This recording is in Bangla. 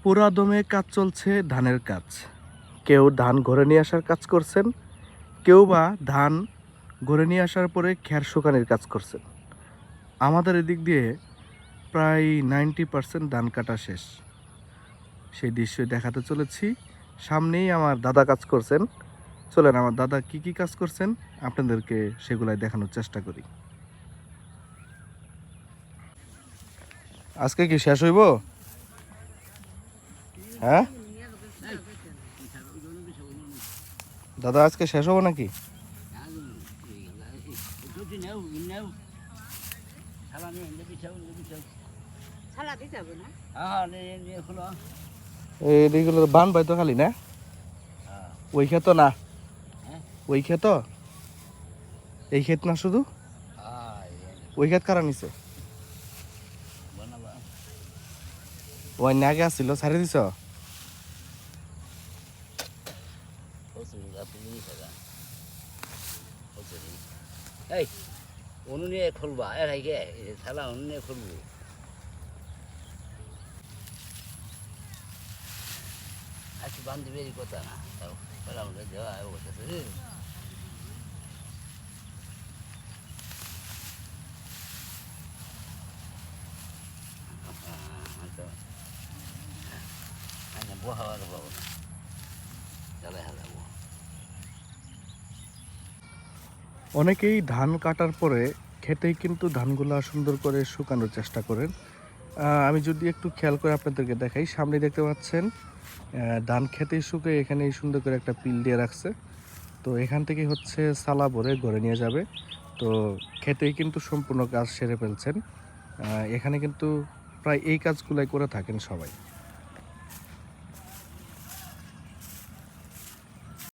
পুরা দমে কাজ চলছে, ধানের কাজ। কেউ ধান ঘরে নিয়ে আসার কাজ করছেন, কেউ বা ধান ঘরে নিয়ে আসার পরে খ্যার শুকানির কাজ করছেন। আমাদের এদিক দিয়ে প্রায় 90% ধান কাটা শেষ। সেই দৃশ্য দেখাতে চলেছি। সামনেই আমার দাদা কাজ করছেন। চলেন আমার দাদা কি কি কাজ করছেন আপনাদেরকে সেগুলাই দেখানোর চেষ্টা করি। আজকে কি শেষ হইব? হ্যাঁ দাদা, আজকে শেষ হবো নাকি? এইগুলো বান পাই তো খালি না, ওই ক্ষেত না, ওই ক্ষেত, এই ক্ষেত না, শুধু ওই ক্ষেত কারা নিছে? ওই আগে আসছিল, ছাড়ি দিছ? নিয়ে খুলবা এর হাইকে শালা অনু নিয়ে খুলবো। আজকে বান্ধবীর কথা না, আমাদের দেওয়া বলতেছে বহাওয়ার পাবো না, চালাই হালাবো। অনেকেই ধান কাটার পরে খেতেই কিন্তু ধানগুলা সুন্দর করে শুকানোর চেষ্টা করেন। আমি যদি একটু খেয়াল করে আপনাদেরকে দেখাই, সামনে দেখতে পাচ্ছেন ধান খেতেই শুকে এখানে সুন্দর করে একটা পিল দিয়ে রাখছে। তো এখান থেকে হচ্ছে সালা ভরে ঘরে নিয়ে যাবে। তো খেতেই কিন্তু সম্পূর্ণ কাজ সেরে ফেলছেন। এখানে কিন্তু প্রায় এই কাজগুলাই করে থাকেন সবাই।